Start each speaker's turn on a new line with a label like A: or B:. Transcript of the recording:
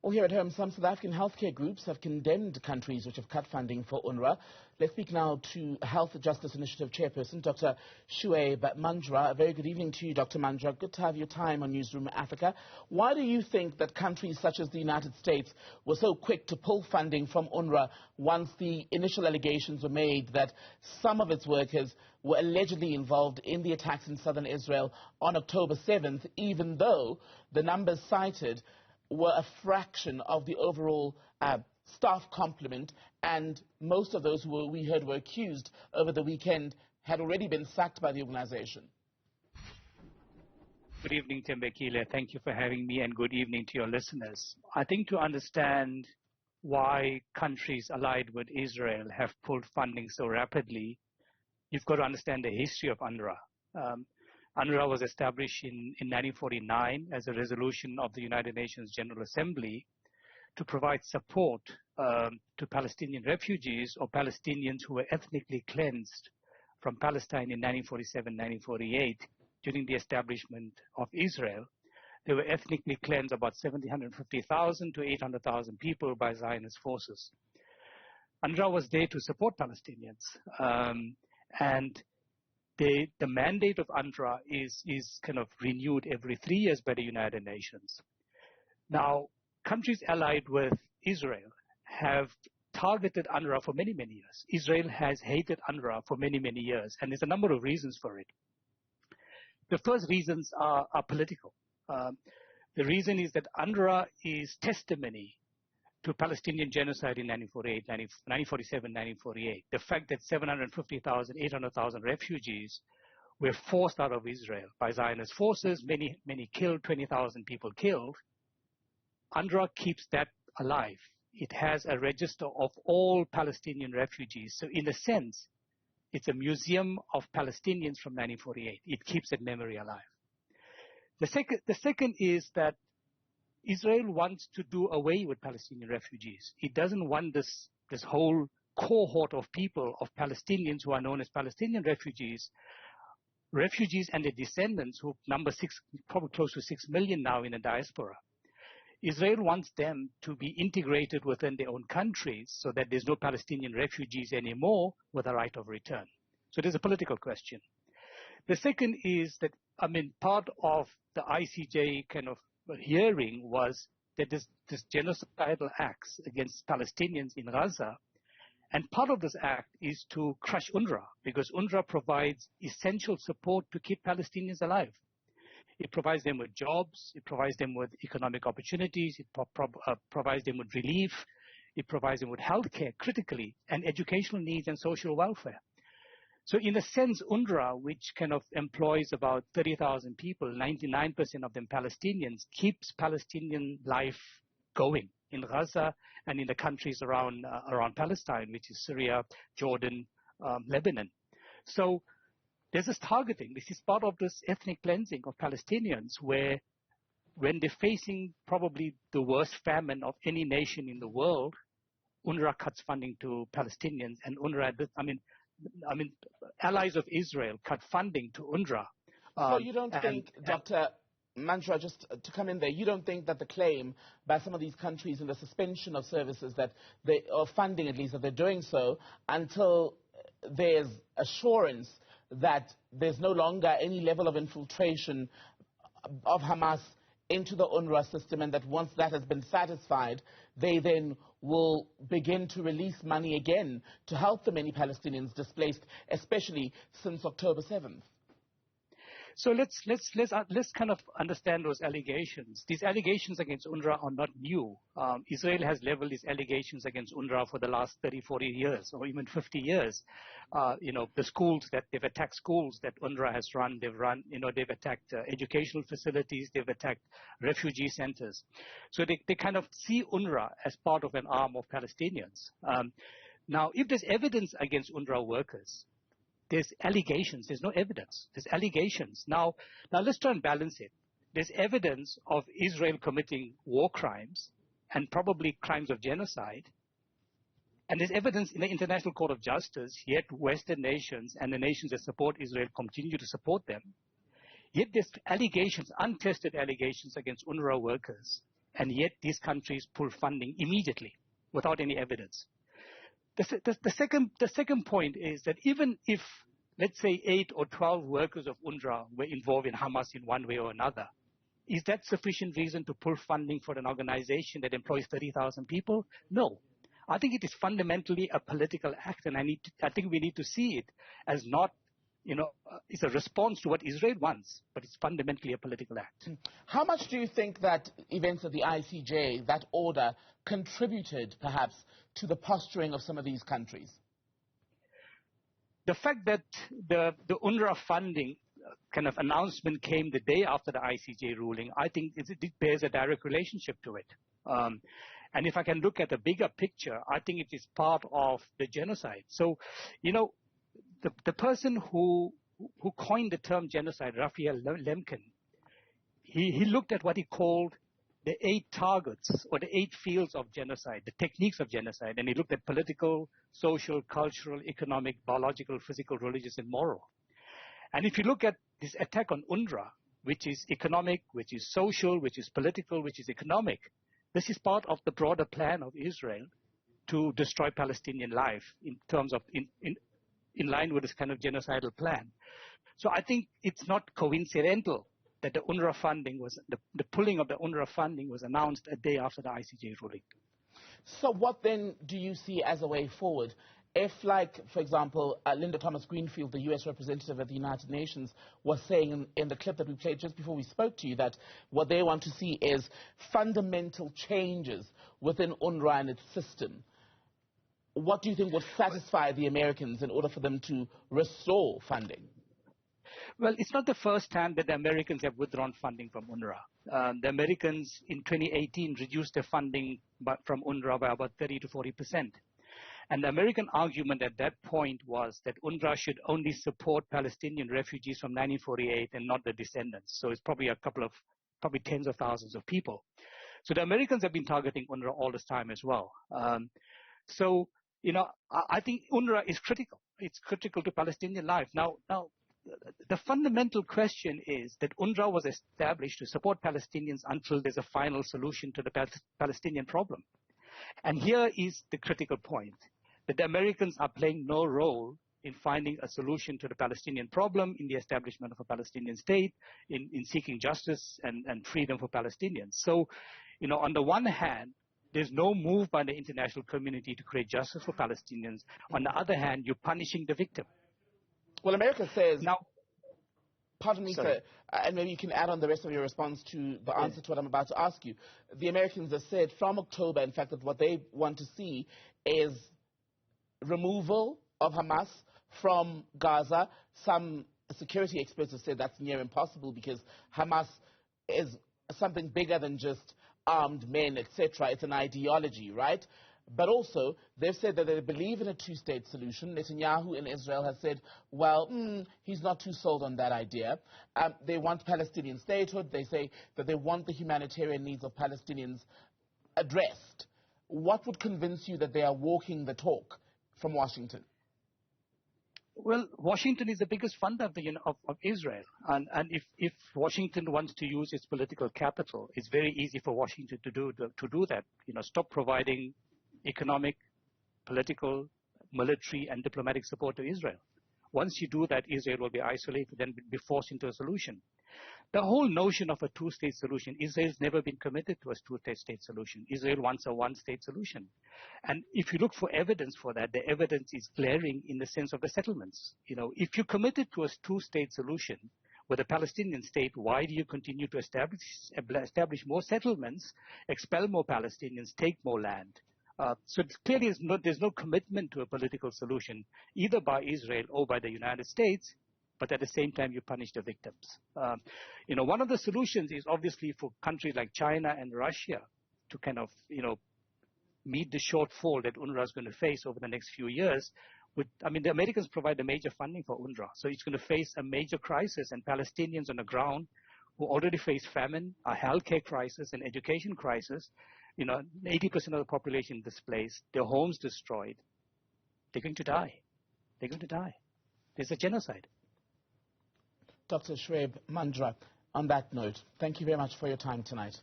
A: Well, here at home, some South African healthcare groups have condemned countries which have cut funding for UNRWA. Let's speak now to Health Justice Initiative chairperson, Dr Shuaib Manjra. A very good evening to you, Dr Manjra. Good to have your time on Newzroom Afrika. Why do you think that countries such as the United States were so quick to pull funding from UNRWA once the initial allegations were made that some of its workers were allegedly involved in the attacks in southern Israel on October 7th, even though the numbers cited were a fraction of the overall staff complement, and most of those who we heard were accused over the weekend had already been sacked by the organization?
B: Good evening, Tembekile. Thank you for having me, and good evening to your listeners. I think to understand why countries allied with Israel have pulled funding so rapidly, you've got to understand the history of UNRWA. UNRWA was established in 1949 as a resolution of the United Nations General Assembly to provide support to Palestinian refugees or Palestinians who were ethnically cleansed from Palestine in 1947-1948 during the establishment of Israel. They were ethnically cleansed, about 750,000 to 800,000 people, by Zionist forces. UNRWA was there to support Palestinians, and the mandate of UNRWA is kind of renewed every 3 years by the United Nations. Now, countries allied with Israel have targeted UNRWA for many, many years. Israel has hated UNRWA for many, many years, and there's a number of reasons for it. The first reasons are political. The reason is that UNRWA is testimony to Palestinian genocide in 1947, 1948. The fact that 750,000, 800,000 refugees were forced out of Israel by Zionist forces, many killed, 20,000 people killed. UNRWA keeps that alive. It has a register of all Palestinian refugees. So in a sense, it's a museum of Palestinians from 1948. It keeps that memory alive. The second is that Israel wants to do away with Palestinian refugees. It doesn't want this whole cohort of people, of Palestinians who are known as Palestinian refugees and their descendants, who number probably close to 6 million now in the diaspora. Israel wants them to be integrated within their own countries so that there's no Palestinian refugees anymore with a right of return. So there's a political question. The second is that, part of the ICJ kind of hearing was that this genocidal acts against Palestinians in Gaza, and part of this act is to crush UNRWA, because UNRWA provides essential support to keep Palestinians alive. It provides them with jobs, it provides them with economic opportunities, it provides them with relief, it provides them with healthcare critically, and educational needs and social welfare. So in a sense, UNRWA, which kind of employs about 30,000 people, 99% of them Palestinians, keeps Palestinian life going in Gaza and in the countries around Palestine, which is Syria, Jordan, Lebanon. So there's this targeting. This is part of this ethnic cleansing of Palestinians, where when they're facing probably the worst famine of any nation in the world, UNRWA cuts funding to Palestinians, and UNRWA, allies of Israel cut funding to UNRWA.
A: So you don't think, Dr. Manjra, just to come in there, you don't think that the claim by some of these countries in the suspension of services or funding at least, that they're doing so until there's assurance that there's no longer any level of infiltration of Hamas into the UNRWA system, and that once that has been satisfied, they then will begin to release money again to help the many Palestinians displaced, especially since October 7th?
B: So let's kind of understand those allegations. These allegations against UNRWA are not new. Israel has leveled these allegations against UNRWA for the last 30, 40 years, or even 50 years. The schools that they've attacked, schools that UNRWA has run, they've attacked educational facilities, they've attacked refugee centers. So they kind of see UNRWA as part of an arm of Palestinians. Now, if there's evidence against UNRWA workers, there's allegations. There's no evidence. There's allegations. Now let's try and balance it. There's evidence of Israel committing war crimes and probably crimes of genocide. And there's evidence in the International Court of Justice, yet Western nations and the nations that support Israel continue to support them. Yet there's allegations, untested allegations against UNRWA workers and yet these countries pull funding immediately without any evidence. The second point is that even if, let's say, 8 or 12 workers of UNRWA were involved in Hamas in one way or another, is that sufficient reason to pull funding for an organization that employs 30,000 people? No. I think it is fundamentally a political act, and I think we need to see it as not, it's a response to what Israel wants, but it's fundamentally a political act.
A: How much do you think that events at the ICJ, that order, contributed perhaps to the posturing of some of these countries?
B: The fact that the UNRWA funding kind of announcement came the day after the ICJ ruling, I think it bears a direct relationship to it. And if I can look at the bigger picture, I think it is part of the genocide. So, the person who coined the term genocide, Raphael Lemkin, he looked at what he called the 8 targets or the 8 fields of genocide, the techniques of genocide, and he looked at political, social, cultural, economic, biological, physical, religious, and moral. And if you look at this attack on UNRWA, which is economic, which is social, which is political, which is economic, this is part of the broader plan of Israel to destroy Palestinian life in terms of in line with this kind of genocidal plan. So I think it's not coincidental that the UNRWA funding was, the pulling of the UNRWA funding was announced a day after the ICJ ruling.
A: So what then do you see as a way forward? If, like, for example, Linda Thomas-Greenfield, the U.S. representative at the United Nations, was saying in the clip that we played just before we spoke to you that what they want to see is fundamental changes within UNRWA and its system, what do you think would satisfy the Americans in order for them to restore funding?
B: Well, it's not the first time that the Americans have withdrawn funding from UNRWA. The Americans in 2018 reduced their funding from UNRWA by about 30 to 40%. And the American argument at that point was that UNRWA should only support Palestinian refugees from 1948 and not the descendants. So it's probably probably tens of thousands of people. So the Americans have been targeting UNRWA all this time as well. I think UNRWA is critical. It's critical to Palestinian life. Now, the fundamental question is that UNRWA was established to support Palestinians until there's a final solution to the Palestinian problem. And here is the critical point, that the Americans are playing no role in finding a solution to the Palestinian problem, in the establishment of a Palestinian state, in seeking justice and freedom for Palestinians. So, on the one hand, there's no move by the international community to create justice for Palestinians. On the other hand, you're punishing the victim.
A: Well, America says...
B: Now,
A: pardon me, sir, and maybe you can add on the rest of your response to the answer to what I'm about to ask you. The Americans have said from October, in fact, that what they want to see is removal of Hamas from Gaza. Some security experts have said that's near impossible because Hamas is something bigger than just armed men, etc. It's an ideology, right? But also, they've said that they believe in a two-state solution. Netanyahu in Israel has said, well, he's not too sold on that idea. They want Palestinian statehood. They say that they want the humanitarian needs of Palestinians addressed. What would convince you that they are walking the talk from Washington?
B: Well, Washington is the biggest funder of Israel. And if Washington wants to use its political capital, it's very easy for Washington to do that. Stop providing economic, political, military, and diplomatic support to Israel. Once you do that, Israel will be isolated and be forced into a solution. The whole notion of a two-state solution, Israel's never been committed to a two-state solution. Israel wants a one-state solution. And if you look for evidence for that, the evidence is glaring in the sense of the settlements. If you're committed to a two-state solution with a Palestinian state, why do you continue to establish more settlements, expel more Palestinians, take more land? So clearly there's no commitment to a political solution, either by Israel or by the United States, but at the same time you punish the victims. One of the solutions is obviously for countries like China and Russia to kind of, meet the shortfall that UNRWA is going to face over the next few years. The Americans provide the major funding for UNRWA, so it's going to face a major crisis, and Palestinians on the ground who already face famine, a healthcare crisis, an education crisis, 80% of the population displaced, their homes destroyed, they're going to die. They're going to die. There's a genocide.
A: Dr. Shuaib Manjra, on that note, thank you very much for your time tonight.